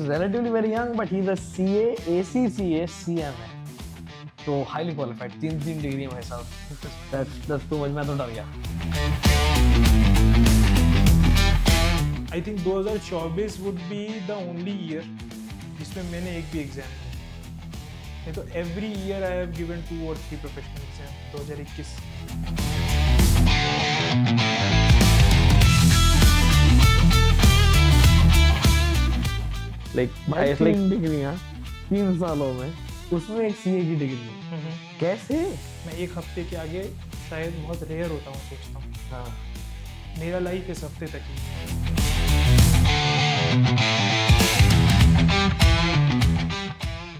relatively very young, but he's a CA, ACCA, CMA. So highly qualified. तीन degree है भाई साहब. That's too much. मैं तो डर गया. I think 2024 would be the only year जिसमें मैंने एक भी एग्जाम नहीं तो every year I have given 2 or 3 professional exam. 2021 like 3 डिग्रियां 3 सालों में, उसमें एक सीए की डिग्री है. कैसे? मैं एक हफ्ते के आगे शायद बहुत रेयर होता हूँ, सोचता हूँ. हाँ. मेरा लाइफ इस हफ्ते तक ही.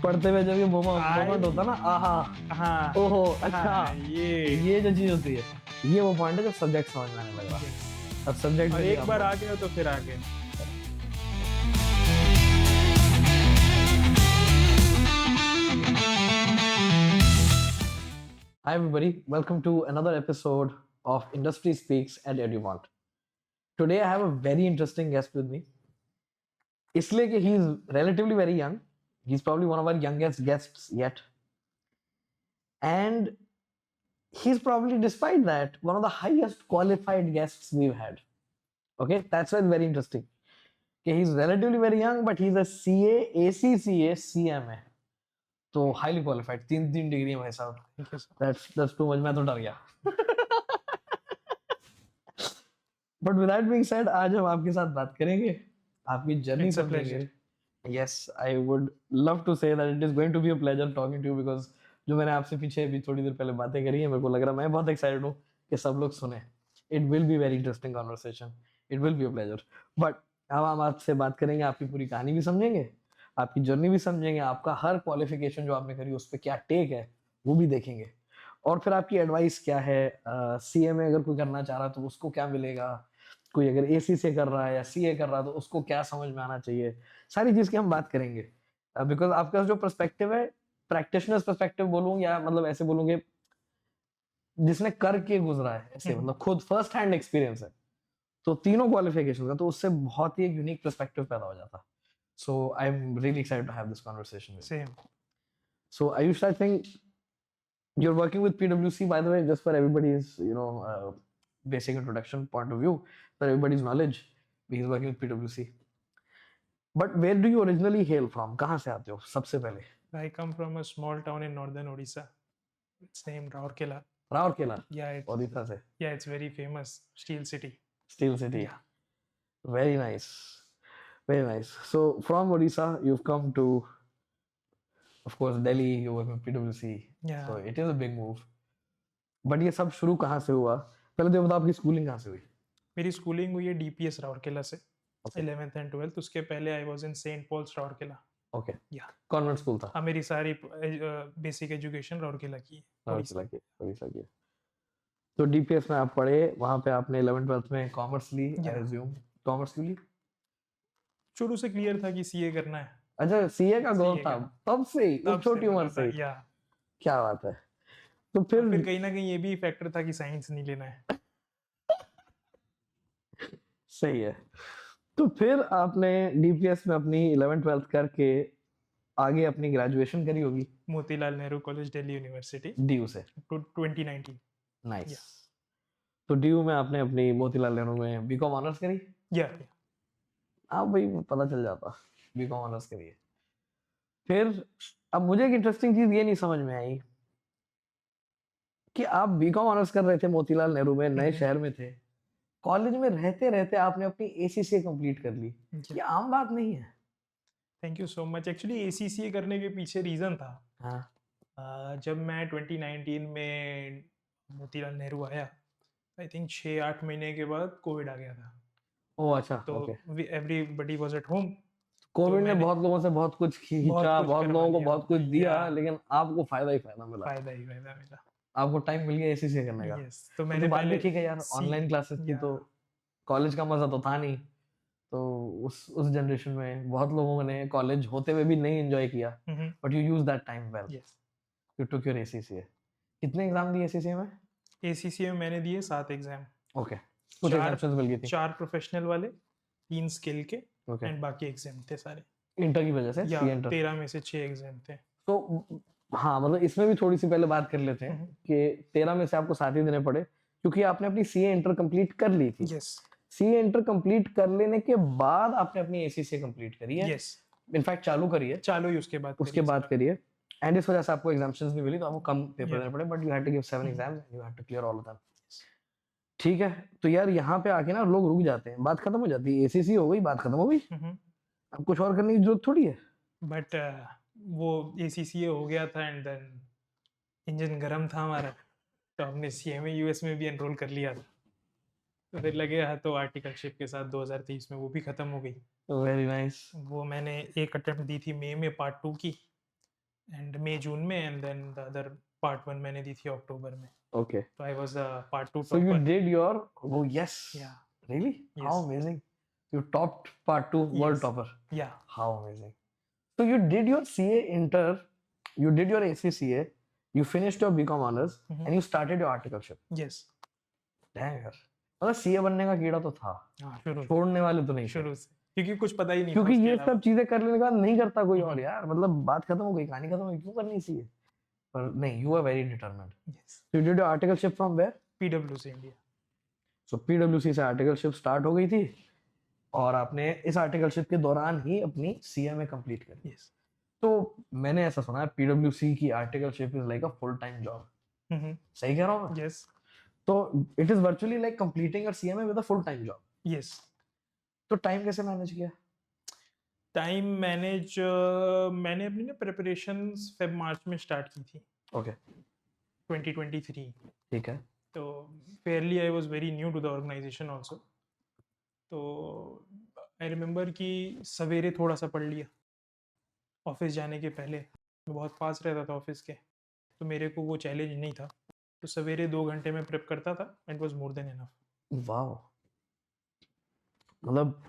पढ़ते हुए जब ये मोमेंट होता ना, आहा, हाँ, ओहो, अच्छा, हाँ, ये जो चीज होती है, ये वो पॉइंट है जब सब्जेक्ट समझ में आने लग रहा है. अब सब्जेक्ट और एक बार आ गया तो फिर आ गया. Hi everybody, welcome to another episode of Industry Speaks at Edumont. Today I have a very interesting guest with me. इसलिए कि he is relatively very young. He's probably one of our youngest guests yet. And he's probably, despite that, one of the highest qualified guests we've had. Okay, that's why it's very interesting. Okay, he's relatively very young, but he's a CA, ACCA, CMA. तो highly qualified. तीन degree है भाई साहब. That's too much. मैं तो डर गया. But with that being said, आज हम आपके साथ बात करेंगे, आपकी जर्नी समझेंगे. Yes, I would love to say that it is going to be a pleasure talking to you because जो मैंने आपसे पीछे भी थोड़ी देर पहले बातें करी है, मेरे को लग रहा है मैं बहुत excited हूँ कि सब लोग सुने. It will be very interesting conversation. It will be a pleasure. But अब हम आपसे बात करेंगे, आपकी पूरी कहानी भी समझेंगे, आपकी जर्नी भी समझेंगे, आपका हर क्वालिफिकेशन जो आपने करी उस पर क्या टेक है वो भी देखेंगे, और फिर आपकी एडवाइस क्या है. सीएमए अगर कोई करना चाह रहा है तो उसको क्या मिलेगा, कोई अगर एसी से कर रहा है या सीए कर रहा है तो उसको क्या समझ में आना चाहिए, सारी चीज की हम बात करेंगे. बिकॉज आपका जो पर्सपेक्टिव है, प्रैक्टिशनर्स पर्सपेक्टिव बोलूँ या मतलब ऐसे बोलूंगे जिसने करके गुजरा है, ऐसे मतलब खुद फर्स्ट हैंड एक्सपीरियंस है, तो तीनों क्वालिफिकेशन का, तो उससे बहुत ही एक यूनिक पर्सपेक्टिव पैदा हो जाता है. So I'm really excited to have this conversation with you. Same. So Ayush, I think you're working with PwC, by the way, just for everybody's, basic introduction point of view, for everybody's knowledge, he's working with PwC. But where do you originally hail from? कहाँ से आते हो सबसे पहले? I come from a small town in northern Odisha. It's named Rourkela. Rourkela? Yeah, Odisha से. Yeah, it's very famous. Steel City. Steel City. Yeah. Very nice. Very nice. So from Odisha, you've come to, of course, Delhi. You work with PwC. Yeah. So it is a big move. But ये सब शुरू कहाँ से हुआ? पहले तो बताओ आपकी स्कूलिंग कहाँ से हुई? मेरी स्कूलिंग हुई है डीपीएस राउरकेला से. 11th and 12th. उसके पहले I was in Saint Paul's Rourkela. Okay. या कॉन्वेंट स्कूल था. हाँ, मेरी सारी बेसिक एजुकेशन राउरकेला की है. उड़ीसा की. तो डीपीएस में आप पढ़े, वहाँ पे आपने 11th 12th में कॉमर्स ली, आई अज्यूम. कॉमर्स क्यों ली? शुरू से क्लियर था कि सीए करना है. अच्छा, सीए का गोल था तब से, उस छोटी उम्र से. या क्या बात है. तो फिर कहीं ना कहीं ये भी फैक्टर था कि साइंस नहीं लेना है. सही है. तो फिर आपने डीपीएस में अपनी 11th 12th करके आगे अपनी ग्रेजुएशन करी होगी Motilal Nehru college Delhi university, DU से. 2019. नाइस. तो डीयू में आपने अपनी मोतीलाल नेहरू में बीकॉम ऑनर्स करी. या आप भाई पता चल जाता, बीकॉम ऑनर्स करिए. फिर अब मुझे एक इंटरेस्टिंग चीज ये नहीं समझ में आई कि आप बीकॉम ऑनर्स कर रहे थे मोतीलाल नेहरू में, नए शहर में थे, कॉलेज में रहते रहते आपने अपनी एसीसीए कंप्लीट कर ली. ये आम बात नहीं है. Thank you so much. Actually ACCA करने के पीछे रीजन था. हाँ. जब मैं 2019 में मोतीलाल नेहरू आया, आई थिंक 6-8 महीने के बाद कोविड आ गया था. ओह अच्छा. तो everybody was at home. Covid ने बहुत लोगों से बहुत कुछ खींचा, बहुत लोगों को बहुत कुछ दिया, लेकिन आपको फायदा ही फायदा मिला. आपको टाइम मिल गया एसीसीए करने का. तो मैंने बात भी ठीक है यार, ऑनलाइन क्लासेस की तो कॉलेज का मजा तो था नहीं. तो उस जनरेशन में बहुत लोगों ने कॉलेज होते हुए भी नहीं एंजॉय किया, but you use that time well. You took your ACCA. कितने एग्जाम दिए एसीसीए में? एसीसीए में मैंने दिए 7 एग्जाम. ओके. कुछ एग्जाम्स मिल गई थी. 4 प्रोफेशनल वाले, 3 स्किल के, एंड बाकी एग्जाम थे सारे. इंटर की वजह से या सी इंटर 13 में से 6 एग्जाम थे। तो हाँ मतलब इसमें भी थोड़ी सी पहले बात कर लेते हैं कि 13 में से आपको 7 ही देने पड़े क्योंकि आपने अपनी सीए इंटर कंप्लीट कर ली थी। यस सीए इंटर कंप्लीट कर लेने के बाद आपने अपनी एसीसीए कंप्लीट करी है, यस इनफैक्ट चालू करी है, चालू ही उसके बाद उसके बाद करिए एंड इस वजह से आपको एग्जाम्शंस नहीं मिली तो आपको कम पेपर Yeah. देने पड़े but you had to give 7 exams and you had to clear all of them. ठीक है तो यार यहाँ पे आके ना लोग रुक जाते हैं, बात खत्म हो जाती है, एसीसी हो गई, बात खत्म हो गई, अब कुछ और करने की जरूरत थोड़ी है। बट वो ACCA हो गया था एंड देन इंजन गरम था हमारा, तो हमने CMA US में भी एनरोल कर लिया था, तो फिर लगे हाथ तो आर्टिकलशिप के साथ 2023 में वो भी ख़त्म हो गई। Very nice. वो मैंने एक अटेम्प्ट दी थी मई में पार्ट 2 की एंड मई जून में, and then the other part 1 मैंने दी थी अक्टूबर में। ओके तो I was part 2 so you topper. did your oh yes या really how Yes. amazing you topped part 2 world Yes. topper या how amazing so you did your CA inter you did your ACCA you finished your BCom honors and you started your articleship yes damn यार मतलब CA बनने का कीड़ा तो था, हाँ शुरू छोड़ने वाले तो नहीं थे। शुरू से, क्योंकि कुछ पता ही नहीं था क्योंकि उसके ये अलावा। सब चीजें करने के बाद नहीं करता कोई और यार, मतलब बात खत्म हो गई, कहानी खत्म हो गई, क्यों करनी चाहिए, पर नहीं you are very determined. Yes. You did your articleship from where? PwC India. So पीडब्ल्यूसी से आर्टिकलशिप स्टार्ट हो गई थी और आपने इस आर्टिकलशिप के दौरान ही अपनी सीएमए कंप्लीट करी। यस तो मैंने ऐसा सुना है पीडब्ल्यूसी की articleship is like a full time job, सही कह रहा हूँ मैं? यस तो it is virtually like completing your CMA with a full time job. Yes तो टाइम कैसे मैनेज किया? टाइम मैनेज मैंने अपनी ना प्रिपरेशंस फेब मार्च में स्टार्ट की थी ओके 2023। ठीक है। तो fairly I was very new to the organisation also, तो आई रिमेंबर कि सवेरे थोड़ा सा पढ़ लिया ऑफिस जाने के पहले। मैं बहुत पास रहता था ऑफिस के, तो मेरे को वो चैलेंज नहीं था, तो सवेरे 2 घंटे में प्रेप करता था, it was more than enough. वाह, मतलब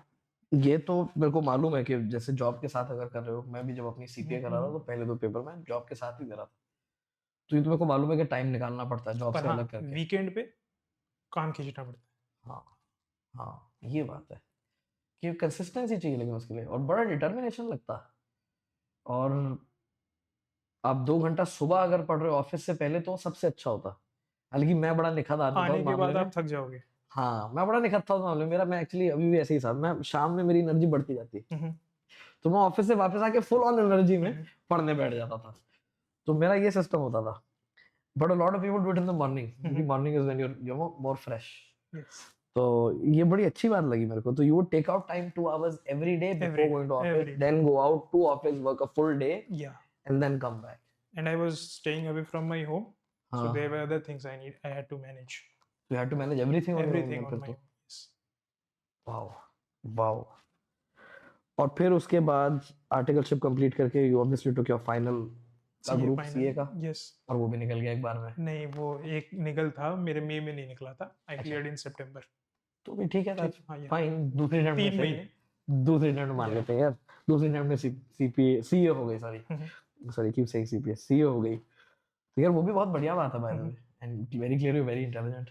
ये तो मेरे को मालूम है कि जैसे जॉब के साथ अगर कर रहे हो, मैं भी जब अपनी सीपीए कर रहा था तो पहले 2 पेपर मैं जॉब के साथ ही दे रहा था, तो ये तो मेरे को मालूम है कि टाइम निकालना पड़ता है जॉब पर से हाँ अलग करके। वीकेंड पे काम खींचना पड़ता है। हाँ हाँ ये बात है कि कंसिस्टेंसी चाहिए लेकिन उसके लिए, और बड़ा डिटर्मिनेशन लगता है। और आप 2 घंटा सुबह अगर पढ़ रहे हो ऑफिस से पहले तो सबसे अच्छा होता, हालांकि मैं बड़ा निखत आदमी था आने उस के मामले बाद में। आप थक जाओगे। हाँ मैं बड़ा निखत था उस मामले में, मेरा मैं एक्चुअली अभी भी ऐसे ही था, मैं शाम में मेरी एनर्जी बढ़ती जाती, तो मैं ऑफिस से वापस आके फुल ऑन एनर्जी में पढ़ने बैठ जाता था, तो मेरा ये सिस्टम होता था। But a lot of people do it in the morning, क्योंकि morning is when you know more fresh. तो ये बड़ी अच्छी बात लगी मेरे को। तो you would take out time 2 hours every day before going to office, then go out to office, work a full day, and then come back. And I was staying away from my home, so there were other things I had to manage. You had to manage everything on Everything your own. on my own. Yes. Wow, wow. और फिर उसके बाद articleship complete करके you obviously took your final का group CA का। Yes. और वो भी निकल गया एक बार में। नहीं, वो एक निकल था, मेरे मई में नहीं निकला था, I cleared in September. तो भी ठीक है, हाँ, yeah. फाइन। दूसरी अटेम्प्ट 3 में महीने। दूसरी अटेम्प्ट मान लेते हैं यार, दूसरी अटेम्प्ट में सीपीए सीए हो गई, sorry keep saying CPA, CA हो गई, तो यार वो भी बहुत बढ़िया बात है by the way, and very clear, very intelligent.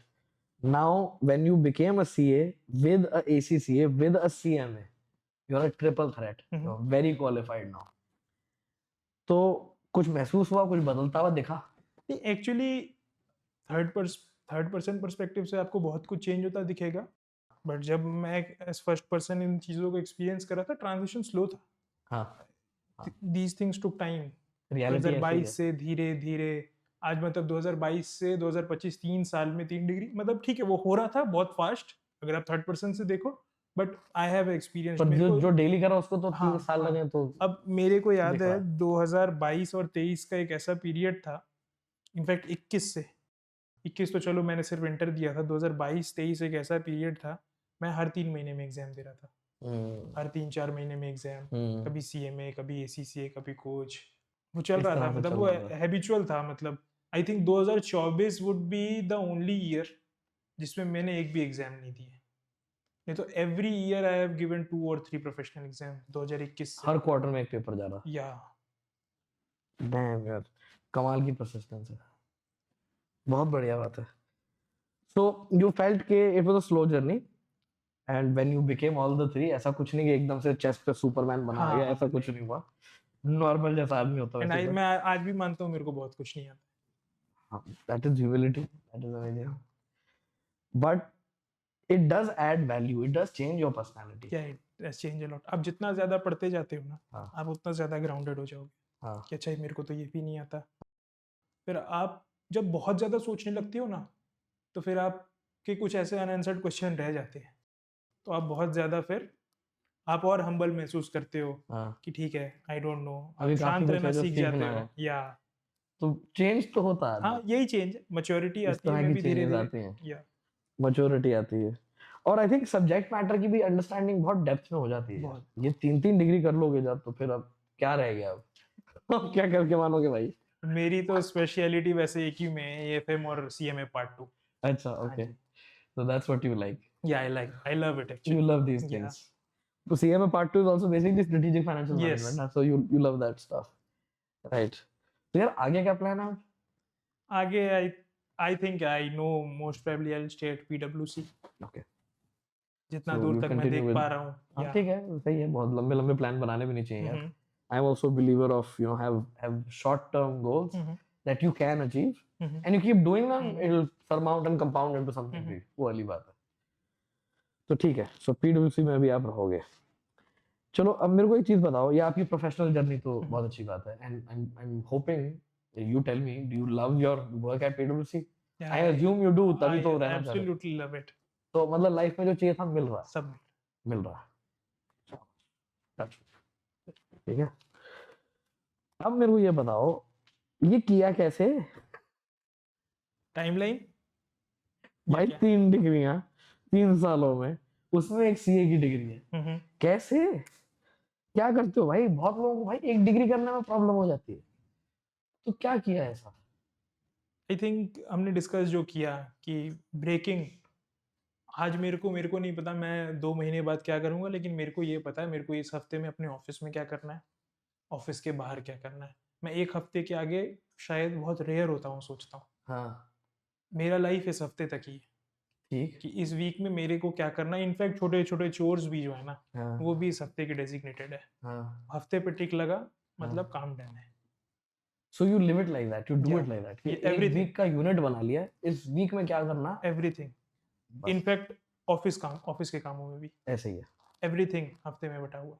Now when you became a CA with a ACCA with a CMA, you are a triple threat, you are very qualified now. तो कुछ महसूस हुआ, कुछ बदलता हुआ दिखा? एक्चुअली थर्ड पर्सन पर्सपेक्टिव से आपको बहुत कुछ चेंज होता दिखेगा, बट जब मैं एज फर्स्ट पर्सन इन चीज़ों को एक्सपीरियंस करा था, ट्रांजिशन स्लो था। हाँ, these things took time. Reality 2022 से धीरे धीरे आज, मतलब 2022 से 2025 3 साल में 3 डिग्री, मतलब ठीक है वो हो रहा था बहुत फास्ट अगर आप थर्ड पर्सन से देखो, बट आई हैव एक्सपीरियंस। पर जो डेली करा उसको तो 3 साल लगे। तो अब मेरे को याद है 2022 और 23 का एक ऐसा पीरियड था, इनफैक्ट 21 तो चलो मैंने सिर्फ इंटर दिया था, 2022-23 एक ऐसा पीरियड था, मैं हर 3 महीने में एग्जाम दे रहा था, हर 3-4 महीने में एग्जाम, कभी सीएमए, कभी एसीसीए, कभी कोच, वो चल रहा था, मतलब वो हैबिचुअल था। मतलब I think 2024 would be the only year जिसमें मैंने एक भी एग्जाम नहीं दिए, नहीं तो every year I have given 2 और 3 प्रोफेशनल एग्जाम। 2021 से हर क्वार्टर में एक पेपर जा रहा। या डैम यार, कमाल की परसिस्टेंस है, बहुत बढ़िया बात है। सो यू फेल्ट के it was a slow journey, and when you became all the three, ऐसा कुछ नहीं कि एकदम से चेस्ट पे सुपरमैन बना हाँ, गया, ऐसा कुछ नहीं हुआ, नॉर्मल जैसा आदमी होता एंड वैसे। मैं आज भी मानता हूँ मेरे को बहुत कुछ नहीं आता। That is humility, that is amazing, but it does add value, it does change your personality. क्या इट चेंज अ लॉट। आप जितना ज्यादा पढ़ते जाते हो ना, हाँ आप उतना ज्यादा ग्राउंडेड हो जाओगे हाँ कि अच्छा मेरे को तो ये भी नहीं आता। फिर आप जब बहुत ज्यादा सोचने लगते हो ना, तो फिर आपके कुछ ऐसे अनआंसर्ड क्वेश्चन रह जाते हैं, तो आप बहुत ज्यादा फिर आप और हम्बल महसूस करते हो हाँ, कि ठीक है, आई डोंट नो, अभी आप काफी शांत कुछ रहना है जो सीख जाते सीखना हो। है, या तो चेंज तो होता है हाँ, आदमी, यही चेंज, मैच्योरिटी इस आती है, तरह मैं की भी धीरे चेंजेस धीरे। आती हैं, या मैच्योरिटी आती है, और आई थिंक सब्जेक्ट मैटर की भी अंडरस्टैंडिंग बहुत डेप्थ में हो जाती है यार। बहुत ये 3-3 डिग्री कर लोगे जब, तो फिर अब क्या रह गया अब अब क्या करके मानोगे भाई। मेरी तो स्पेशलिटी वैसे एक ही में है, एएफएम और सीएमए पार्ट 2। अच्छा, हाँ ओके, जी। so that's what you like, या I love it you actually. love these या things. So CMA part 2 is also basically strategic financial yes. management ना, so you love that stuff, right? तो यार आगे क्या प्लान है अब? आगे I think I know most probably I will stay at पीडब्ल्यूसी, Okay, जितना so दूर you तक मैं continue देख with, पा रहा हूँ। हाँ या ठीक है, सही है, बहुत लंबे लंबे प्लान बनाने भी नहीं चाहिए यार। हम्म I am also a believer of, you know, have short term goals hmm that you can achieve, hmm and you keep doing them, hmm it'll surmount and compound into something hmm big, वो वाली बात है। तो ठीक है, so PwC में भी आप रहोगे। चलो अब मेरे को एक चीज बताओ, ये आपकी प्रोफेशनल जर्नी तो बहुत अच्छी बात है, and I am hoping you tell me, do you love your work at PwC? I assume you do, तभी आई तो रहना चाह रहे हो। Absolutely love it. तो मतलब लाइफ में जो चाहिए था मिल रहा है, सब मिल रहा है, ठीक है। अब मेरे को ये बताओ, ये किया कैसे टाइमलाइन या भाई? क्या? 3 डिग्रियां 3 सालों में, उसमें एक सीए की डिग्री है, कैसे, क्या करते हो भाई? बहुत लोगों को भाई एक डिग्री करने में प्रॉब्लम हो जाती है, तो क्या किया ऐसा? आई थिंक हमने डिस्कस जो किया कि ब्रेकिंग, आज मेरे को नहीं पता मैं 2 महीने बाद क्या करूंगा, लेकिन मेरे को ये पता है मेरे को इस हफ्ते में अपने ऑफिस में क्या करना है, ऑफिस के बाहर क्या करना है। मैं एक हफ्ते के आगे शायद बहुत रेयर होता हूँ, सोचता हूँ। हाँ मेरा लाइफ इस हफ्ते तक ही है ठीक, कि इस वीक में मेरे को क्या करना है। इनफैक्ट छोटे छोटे चोर्स भी जो है ना, हाँ वो भी इस हफ्ते के डेजिग्नेटेड है। हाँ, हफ्ते पे टिक लगा, मतलब हाँ। काम डन है। So you live it like that, you do या इट लाइक दैट, कि एक एवरीथिंग, वीक का यूनिट बना लिया है, इस वीक में क्या करना, एवरीथिंग। बस इनफैक्ट ऑफिस के कामों में भी ऐसे ही है, एवरीथिंग हफ्ते में बटा हुआ।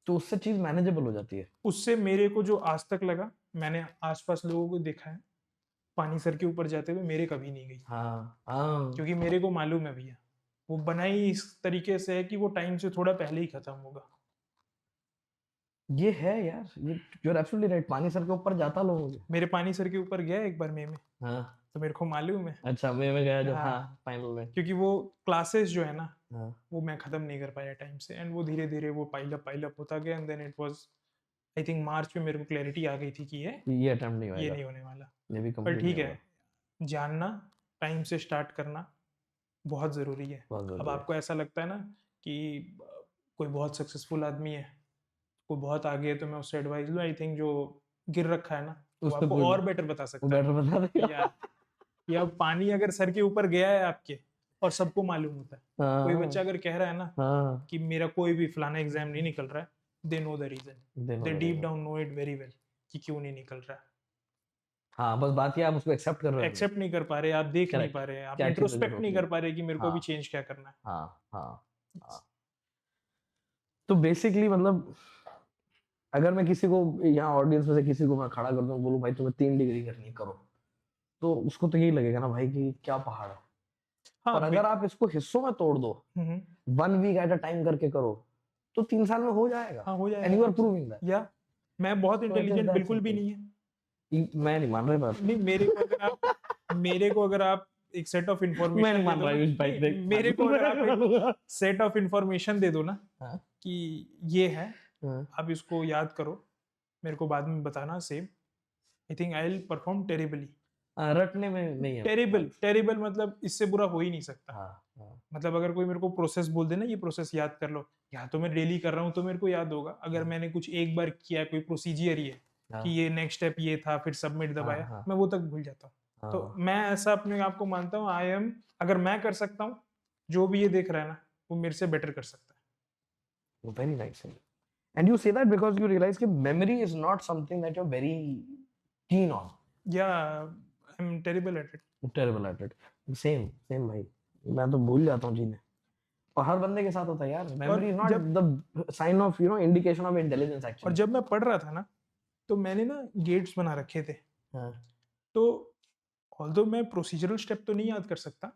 तो उससे चीज मैनेजेबल हो जाती है। उससे मेरे को जो आज तक लगा, मैंने आसपास लोगों को देखा है पानी सर के ऊपर जाते हुए, मेरे कभी नहीं गई। हाँ हाँ, क्योंकि मेरे को मालूम है भैया, वो बनाई इस तरीके से है कि वो टाइम से थोड़ा पहले ही खत्म होगा। ये है यार, ये यू आर एब्सोल्युटली राइट, पानी सर के ऊपर जाता लोगों के। मेरे पानी सर के ऊपर गया एक बार मई में, हाँ तो मेरे को मालूम है। अच्छा, मैं गया जब, हाँ, हाँ फाइनल में, क्योंकि वो क्लासेस जो है ना, हाँ वो मैं खत्म नहीं कर पाया टाइम से, एंड वो धीरे धीरे वो पाइल अप होता गया, and then it was, I think March में मेरे को क्लैरिटी आ गई थी कि ये अटेम्प्ट नहीं ये होएगा, नहीं होने वाला। ये भी पर कंप्लीट ठीक नहीं है, होगा, जानना, टाइम से स्टार्ट करना बहुत ज़रूरी है। बहुत अब जरूरी है। आपको ऐसा लगता है ना कि कोई बहुत सक्सेसफुल आदमी है, कोई बहुत आगे है, तो मैं उससे एडवाइस लूँ, आई थिंक जो गिर रखा है ना, वो उससे आपको पूछ और लो, बेटर बता वो सकता है। बेटर बता देगा। या पानी अगर सर के ऊपर गया है आपके, और सबको मालूम होता है, कोई हाँ बच्चा अगर कह रहा है ना हाँ, कि मेरा कोई भी फलाना एग्जाम नहीं निकल रहा है, दे नो द रीजन, देना दे डीप पड़ेगा। Down know it very well कि क्यों नहीं निकल रहा है। हाँ बस बात ये, आप उसको एक्सेप्ट कर रहे हो, एक्सेप्ट नहीं कर पा रहे, आप देख नहीं करेक्ट, पा रहे, आप क्या चीज़ है जो इंट्रोस्पेक्ट रोक नहीं रही है। कर पा रहे कि मेरे को हाँ अभी चेंज क्या करना है। हाँ हाँ हाँ, तो बेसिकली मतलब अगर मैं किसी को यहाँ ऑडियंस में से किसी को मैं खड़ा कर दूँ, बोलूँ भाई तुम्हें 3 डिग्री करनी है, करो, तो उसको तो यही लगेगा ना भाई कि क्या पहाड़ है। हाँ और अगर आप इसको हिस्सों में तोड़ दो, 1 वीक एट अ टाइम करके करो, तो 3 साल में हो जाएगा, हाँ, हो एंड यू आर जाएगा। Proving that. या मैं बहुत तो इट इज इंटेलिजेंट दैट बिल्कुल भी सिंपल। नहीं है। मैं नहीं मान रहा बात, नहीं, मेरे को अगर आप एक सेट ऑफ मैं इंफॉर्मेशन नहीं दे मान दो रहा ना, आयुष भाई, नहीं, देख मेरे को अगर आप एक मानूंगा। सेट ऑफ इंफॉर्मेशन दे दो ना हाँ, कि ये है, हाँ, आप इसको याद करो, मेरे को बाद में बताना same, I think I will perform terribly. हाँ, रटने में नहीं है टेरिबल, बात। टेरिबल मतलब इससे बुरा हो ही नहीं सकता। हाँ हाँ मतलब अगर कोई मेरे को प्रोसेस बोल दे ना, ये प्रोसेस याद कर लो, या तो मैं डेली कर रहा हूँ तो मेरे को याद होगा। अगर हाँ, मैंने कुछ एक बार किया, कोई प्रोसीजियर ही है हाँ, कि ये नेक्स्ट स्टेप ये था, फिर सबमिट हाँ, दबाया, हाँ, मैं वो तक भूल जाता हूँ। तो हाँ, मैं ऐसा अपने आप को मानता हूँ, आई एम, अगर मैं कर सकता हूँ, जो भी ये देख रहा है ना वो मेरे से बेटर कर सकता है। Very nice. And you say that because you realize कि memory is not something that you're very keen on. Yeah, I'm terrible at it. Terrible at it. Same भाई. मैं तो भूल जाता हूँ चीजें. और हर बंदे के साथ होता है यार. Memory is not the sign of indication of intelligence actually. और जब मैं पढ़ रहा था ना तो मैंने ना गेट्स बना रखे थे. हाँ. तो ऑल्दो मैं प्रोसीजरल स्टेप तो नहीं याद कर सकता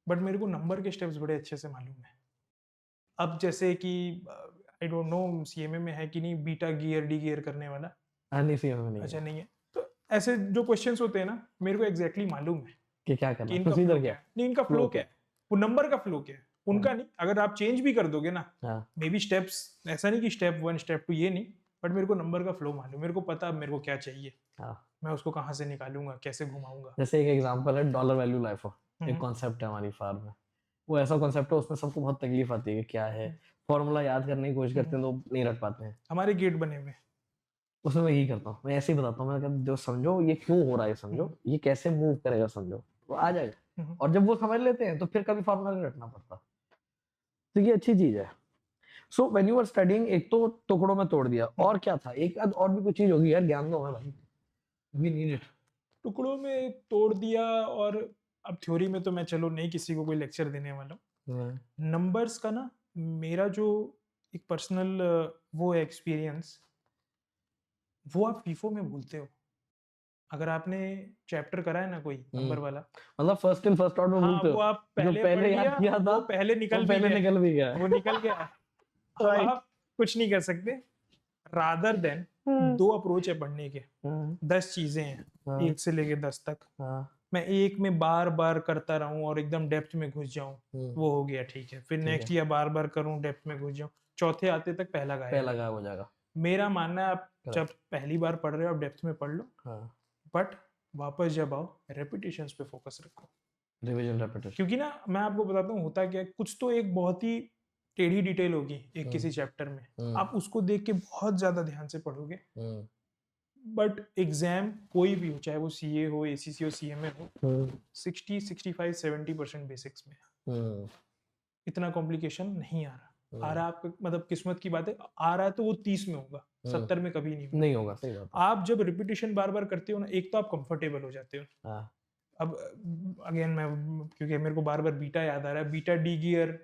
बट मेरे को नंबर के स्टेप्स बड़े अच्छे से मालूम है. अब जैसे कि आई डोंट नो सीएमए में है कि नहीं बीटा गियर डी गियर करने वाला. नहीं सीएमए में नहीं. अच्छा नहीं है. तो ऐसे जो क्वेश्चंस होते हैं ना मेरे को एग्जैक्टली मालूम है कि क्या करना है. इनका प्रोसीजर क्या है. नहीं इनका फ्लो क्या है. वो नंबर का फ्लो क्या है उनका नहीं. अगर आप चेंज भी कर दोगे ना मे बी स्टेप्स ऐसा नहीं कि स्टेप 1 स्टेप 2 ये नहीं बट मेरे को नंबर का फ्लो मालूम. मेरे को पता मेरे को क्या चाहिए. मैं उसको कहाँ से निकालूंगा कैसे घुमाऊंगा. जैसे एक एग्जांपल है डॉलर वैल्यू लाइफ. एक कॉन्सेप्ट है हमारी फार्म में. वो ऐसा कॉन्सेप्ट है उसमें सबको बहुत तकलीफ आती है कि क्या है. फॉर्मूला याद करने की कोशिश करते हैं तो नहीं रख पाते हैं. हमारे गेट बने हुए उसमें मैं यही करता हूँ. मैं ऐसे ही बताता हूँ. मैं कहता जो समझो ये क्यों हो रहा है समझो. ये कैसे मूव करेगा समझो. वो आ जाएगा. और जब वो समझ लेते हैं तो फिर कभी फॉर्मूला नहीं रखना पड़ता. तो ये अच्छी चीज है. So when you are studying एक तो टुकड़ों में तोड़ दिया. और क्या था एक और भी कुछ चीज होगी यार. ज्ञान दो हमें भाई. We need it. टुकड़ों में तोड़ दिया. और अब थ्योरी में तो मैं चलो नहीं किसी को कोई लेक्चर देने वाला हूँ. नंबर्स का ना मेरा जो एक पर्सनल वो है एक्सपीरियंस वो आप फीफो में भूलते हो. अगर आपने चैप्टर करा है ना कोई नंबर वाला मतलब फर्स्ट इन फर्स्ट आउट में भूलते हो. वो आप पहले याद किया था पहले निकल भी गया. वो निकल गया. आप कुछ नहीं कर सकते. रादर देन 2 अप्रोच है पढ़ने के. 10 चीजें हैं 1 से लेके 10 तक. मैं एक में बार बार करता रहूं और एकदम डेप्थ में घुस जाऊं वो हो गया ठीक है. फिर नेक्स्ट या बार बार करूं डेप्थ में घुस जाऊं. चौथे आते तक पहला गायब हो जाएगा. मेरा मानना है आप जब पहली बार पढ़ रहे हो आप डेप्थ में पढ़ लो. बट वापस जब आओ रेपिटेशंस पे फोकस रखो. Revision repetition. क्योंकि ना मैं आपको बताता हूँ होता क्या है. कुछ तो एक बहुत ही टेढ़ी डिटेल होगी एक किसी चैप्टर में. आप उसको देख के बहुत ज्यादा ध्यान से पढ़ोगे बट एग्जाम कोई भी हो चाहे वो सीए हो एसीसी हो सीएमए हो 60 65 70% बेसिक्स में. इतना कॉम्प्लिकेशन नहीं आ रहा. आ रहा आपका मतलब किस्मत की बात है. आ रहा है तो वो 30 में होगा 70 में कभी नहीं होगा. सही बात. आप जब रिपीटेशन बार बार करते हो ना एक तो आप कंफर्टेबल हो जाते हो. अब अगेन मैं क्योंकि मेरे को बार बार बीटा याद आ रहा है. बीटा डी गियर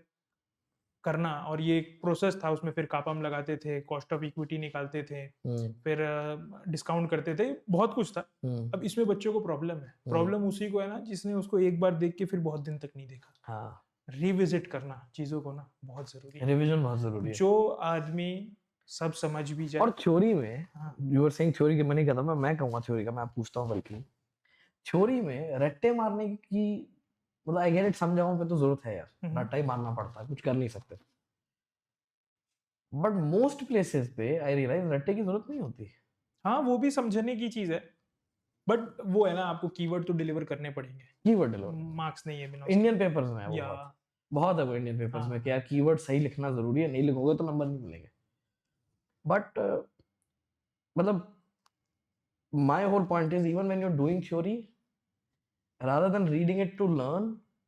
करना और ये एक प्रोसेस था. उसमें फिर कापम लगाते थे कॉस्ट ऑफ इक्विटी निकालते थे फिर डिस्काउंट करते थे. बहुत कुछ था. अब इसमें बच्चों को प्रॉब्लम है. प्रॉब्लम उसी को है ना जिसने उसको एक बार देख के फिर बहुत दिन तक नहीं देखा. रिविजिट करना चीजों को ना बहुत जरूरी है. रिवीजन बहुत जरूरी है. जो आदमी सब समझ भी जाए. और थ्योरी में यू आर सेइंग थ्योरी की मैं नहीं कहता. मैं कहूंगा थ्योरी का. मैं पूछता हूँ बल्कि थ्योरी में रट्टे मारने की मतलब आई गेट इट सम जगहों पे तो जरूरत है यार. रट्टा ही मारना पड़ता है. कुछ कर नहीं सकते. बट मोस्ट प्लेसेस पे आई रियलाइज रट्टे की जरूरत नहीं होती. हाँ वो भी समझने की चीज है बट वो है ना आपको कीवर्ड तो डिलीवर करने पड़ेंगे. कीवर्ड डिलीवर मार्क्स नहीं है बिना. इंडियन पेपर्स में है वो बहुत है वो इंडियन पेपर्स में कि यार कीवर्ड सही लिखना जरूरी है. नहीं लिखोगे तो नंबर नहीं मिलेंगे. बट मतलब my whole point is even when you are doing theory rather than reading it to learn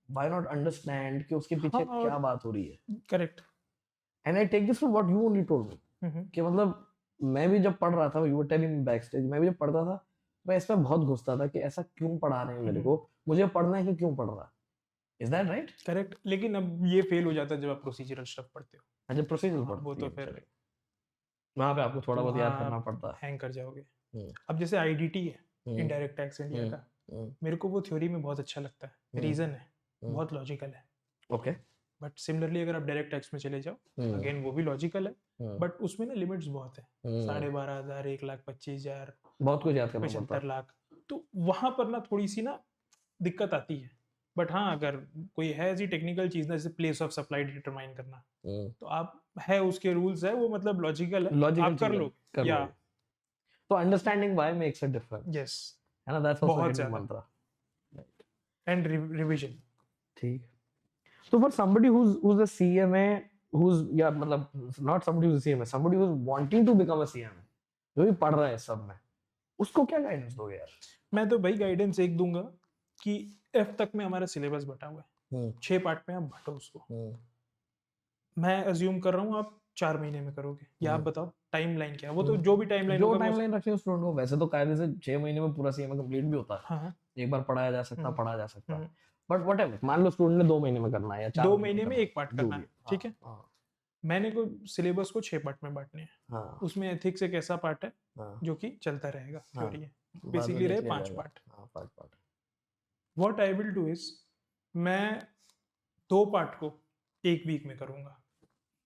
why not understand कि उसके पीछे क्या बात हो रही है. Correct. and I take this from what you only told me कि मतलब मैं भी जब पढ़ रहा था you were telling me backstage मैं भी जब पढ़ता था मैं इसमें बहुत घुसता था कि ऐसा क्यों पढ़ा रहे हैं मेरे को. मुझे पढ़ना है कि क्यों पढ़ रहा. Is that right? करेक्ट. लेकिन अब ये फेल हो जाता है जब आप प्रोसीजरल स्टफ पढ़ते हो. अच्छा प्रोसीजरल पढ़ते वो तो फिर वहाँ पे आपको थोड़ा बहुत याद करना पड़ता है. हैंग कर जाओगे. अब जैसे आईडीटी है इनडायरेक्ट टैक्स इंडिया का. मेरे को वो थ्योरी में बहुत अच्छा लगता है. रीजन है बहुत लॉजिकल है. ओके. बट सिमिलरली अगर आप डायरेक्ट टैक्स में चले जाओ अगेन वो भी लॉजिकल है बट उसमें ना लिमिट्स बहुत है. 12,500 1,25,000 बहुत कुछ याद करना पड़ता है. 75 लाख. तो वहां पर ना थोड़ी सी ना दिक्कत आती है. बट हाँ अगर कोई है ऐसी टेक्निकल चीज ना जैसे प्लेस ऑफ सप्लाई डिटरमाइन करना तो आप है उसके रूल्स है वो मतलब लॉजिकल है. आप कर लो या तो understanding why makes a difference. Yes है ना. दैट्स आल्सो हिडन मंत्र. And revision. ठीक. So for somebody who's a CMA who's या मतलब not somebody who's a CMA somebody who's wanting to become a CMA जो भी पढ़ रहा है सब में उसको क्या गाइडेंस दोगे यार. मैं तो भाई गाइडेंस एक दूंगा कि F तक में हमारा सिलेबस बटा हुआ है. 6 पार्ट में आप बांटो उसको। मैं अज्यूम कर रहा हूँ आप 4 महीने में करोगे, या आप बताओ टाइमलाइन क्या है? वो तो जो भी टाइमलाइन जो होगा मैं टाइमलाइन रखते हैं स्टूडेंट को, वैसे तो कायदे से 6 महीने में पूरा सीएमए कंप्लीट भी होता है, हाँ एक बार पढ़ाया जा सकता हम्म, पढ़ा जा सकता है, हम्म, बट व्हाटएवर, मान लो स्टूडेंट ने 2 महीने में करना है या 4 2 महीने महीने में करना एक पार्ट जो करना भी है, ठीक है। हाँ मैंने को सिलेबस को 6 पार्ट में बांटने हैं। हाँ उसमें एथिक्स एक ऐसा पार्ट है हाँ जो कि चलता रहेगा, हाँ, थ्योरी है, बाद में बेसिकली देख रहे लिया 5 जाएगा। पार्ट। हाँ 5 part. What I will do is, मैं 2 पार्ट को 1 वीक में करूंगा।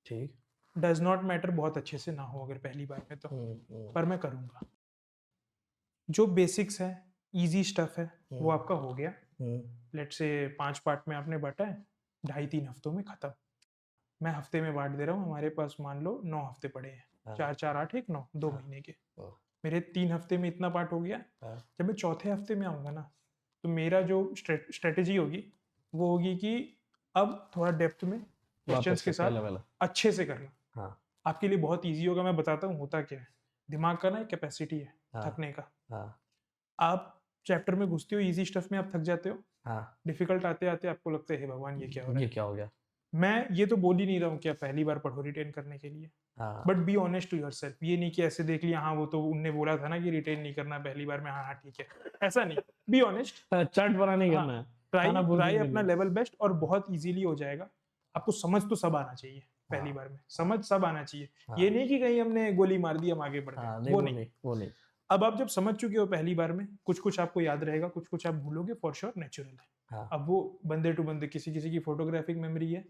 ठीक। डज नॉट मैटर बहुत अच्छे से ना हो अगर पहली बार में तो, पर मैं करूंगा। जो बेसिक्स है, इजी स्टफ है, वो आपका हो गया। लेट्स से 5 पार्ट में आपने बांटा है, 2.5-3 हफ्तों में खत्म। मैं हफ्ते में बांट दे रहा हूँ, हमारे पास मान लो 9 हफ्ते पड़े हैं, 4 4 8 1 9, 2 महीने के। मेरे 3 हफ्ते में इतना पार्ट हो गया। जब मैं चौथे हफ्ते में आऊंगा ना, तो मेरा जो स्ट्रेटेजी होगी वो होगी कि अब थोड़ा डेप्थ में क्वेश्चंस के साथ अच्छे से करना। आपके लिए बहुत इजी होगा। मैं बताता हूँ होता क्या है। दिमाग का ना एक कैपेसिटी है थकने का। आप चैप्टर में घुसते हो, इजी स्टफ में आप थक जाते हो, डिफिकल्ट आते आते आपको लगता है हे भगवान ये क्या हो रहा है, ये क्या हो गया। मैं ये तो बोल ही नहीं रहा हूँ कि आप पहली बार पढ़ो रिटेन करने के लिए, but be honest to yourself. ये नहीं कि ऐसे देख लिया हाँ वो तो उनने बोला था ना कि रिटेन नहीं करना पहली बार में, हाँ हाँ ठीक है, ऐसा नहीं। बी ऑनेस्ट, चट बना नहीं करना है, ट्राई अपना लेवल बेस्ट, और बहुत इजीली हो जाएगा। आपको समझ तो सब आना चाहिए पहली बार में, समझ सब आना चाहिए। ये नहीं कि कहीं हमने गोली मार दी हम आगे बढ़ गए, वो नहीं। अब आप जब समझ चुके हो पहली बार में, कुछ कुछ आपको याद रहेगा, कुछ कुछ आप भूलोगे, फॉर श्योर नेचुरल है। अब वो बंदे टू बंदे, किसी किसी की फोटोग्राफिक मेमोरी है,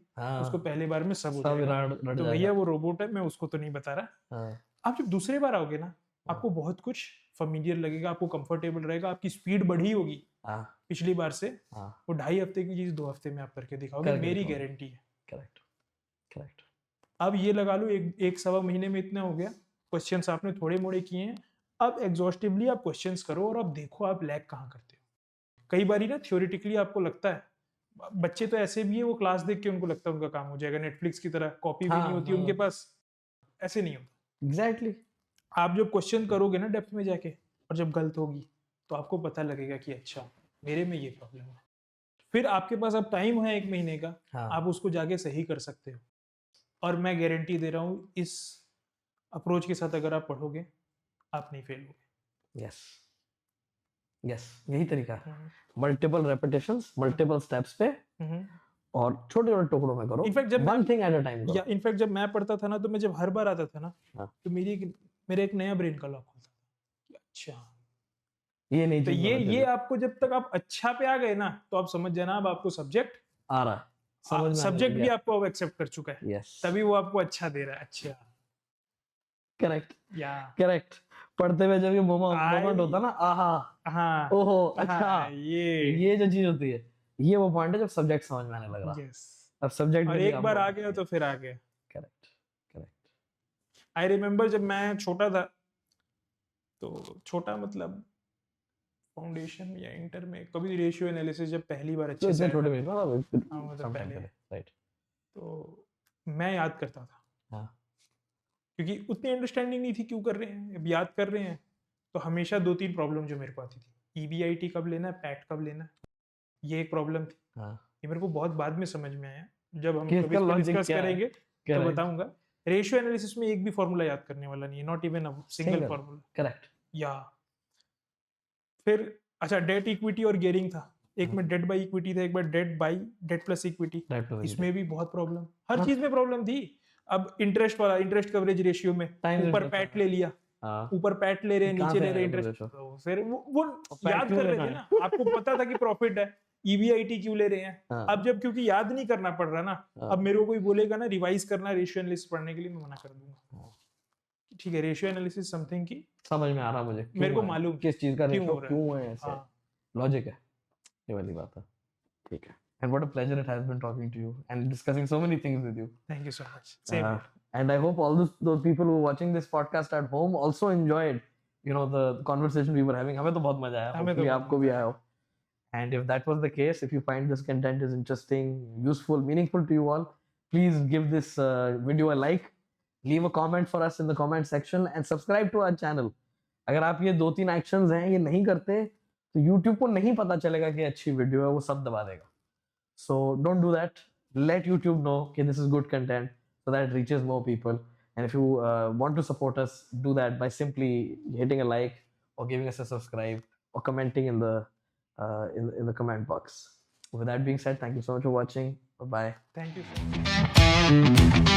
उसको पहले बार में सब हो जाएगा, तो भैया वो रोबोट है, मैं उसको तो नहीं बता रहा। आप जब दूसरे बार आओगे ना, आपको बहुत कुछ familiar लगेगा, आपको कंफर्टेबल रहेगा, आपकी स्पीड बढ़ी होगी पिछली बार से। वो 2.5 हफ्ते की चीज 2 हफ्ते में आप करके दिखाओगे, मेरी गारंटी है। करेक्ट। अब ये लगा लो एक सवा महीने में इतना हो गया, क्वेश्चंस आपने थोड़े मोड़े किए हैं। अब एग्जॉस्टिवली आप क्वेश्चंस करो और अब देखो आप लैग कहाँ करते हो। कई बार ना थ्योरेटिकली आपको लगता है, बच्चे तो ऐसे भी है, वो क्लास देख के उनको लगता है उनका काम हो जाएगा, नेटफ्लिक्स की तरह कॉपी भी नहीं होती उनके पास, ऐसे नहीं होता। एग्जैक्टली। आप जब क्वेश्चन करोगे ना डेप्थ में जाके, और जब गलत होगी तो आपको पता लगेगा कि अच्छा मेरे में ये प्रॉब्लम है। फिर आपके पास अब टाइम है 1 महीने का, आप उसको जाके सही कर सकते हो। और मैं गारंटी दे रहा हूँ, इस अप्रोच के साथ अगर आप पढ़ोगे, आप नहीं फेल होगे। यस, यही तरीका है। मल्टीपल रेपिटेशंस, मल्टीपल स्टेप्स पे, और छोटे छोटे टुकड़ों में करो, इनफैक्ट जब one thing at a time. या इनफैक्ट जब मैं पढ़ता था ना, तो मैं जब हर बार आता था ना, तो मेरा एक नया ब्रेन का लॉक होता था। अच्छा ये नहीं, तो ये आपको जब तक आप अच्छा पे आ गए ना, तो आप समझ जाना अब आपको सब्जेक्ट आ रहा है, सब्जेक्ट भी आपको अब एक्सेप्ट कर चुका है। yes. तभी वो आपको अच्छा दे रहा है। अच्छा करेक्ट या करेक्ट। पढ़ते हुए जब ये मोमेंट होता ना, आहा ओहो अच्छा, ये जो चीज होती है, ये वो पॉइंट है जब सब्जेक्ट समझ में आने लग रहा। अब सब्जेक्ट और एक बार आ गया तो फिर आ गया। करेक्ट। आई रिमेम्बर जब मैं छोटा था, तो छोटा मतलब फाउंडेशन या इंटर में, कभी रेशियो एनालिसिस जब पहली बार अच्छे से छोटे में मतलब पहले, राइट, तो मैं याद करता था, क्योंकि उतनी अंडरस्टैंडिंग नहीं थी क्यों कर रहे हैं। अब याद कर रहे हैं तो हमेशा 2-3 प्रॉब्लम जो मेरे को आती थी, EBIT कब लेना है, पैट कब लेना है, ये एक प्रॉब्लम थी। ये मेरे को बहुत बाद में समझ में आया, जब हम कभी डिस्कस करेंगे तो बताऊंगा। रेशियो एनालिसिस में एक भी फॉर्मूला याद करने वाला नहीं है, not even a single formula. Correct. या फिर अच्छा, डेट इक्विटी और गियरिंग था, एक में डेट बाय इक्विटी था, एक बार डेट प्लस इक्विटी। इसमें भी बहुत प्रॉब्लम, हर चीज में प्रॉब्लम थी। अब इंटरेस्ट वाला, इंटरेस्ट कवरेज रेशियो में ऊपर पैट ले लिया, ऊपर पैट ले रहे हैं, नीचे ले रहे हैं इंटरेस्ट, तो फिर वो याद कर रहे थे ना, आपको पता था कि प्रॉफिट है, EBIT क्यों ले रहे हैं। अब जब क्योंकि याद नहीं करना पड़ रहा ना, अब मेरे को कोई बोलेगा ना रिवाइज करना रेशियो एनालिसिस पढ़ने के लिए, मैं मना कर दूंगा। ठीक है, रेशियो एनालिसिस समथिंग की समझ में आ रहा मुझे, मेरे को मालूम किस चीज का रेशियो क्यों है, ऐसे लॉजिक है, ये वाली बात है। ठीक है, and what a pleasure it has been talking to you and discussing so many things with you. Thank you so much. Same here. And I hope all those people who are watching this podcast at home also enjoyed, the conversation we were having. हमें तो बहुत मजा आया, hopefully आपको भी आया हो। And if that was the case, if you find this content is interesting, useful, meaningful to you all, please give this video a like, leave a comment for us in the comment section and subscribe to our channel. अगर आप ये 2-3 actions हैं ये नहीं करते, तो YouTube को नहीं पता चलेगा कि अच्छी वीडियो है, वो सब दबा देगा। So don't do that. Let YouTube know okay, this is good content so that it reaches more people. And if you want to support us, do that by simply hitting a like or giving us a subscribe or commenting in the in the comment box. With that being said, thank you so much for watching. Bye bye. Thank you so much.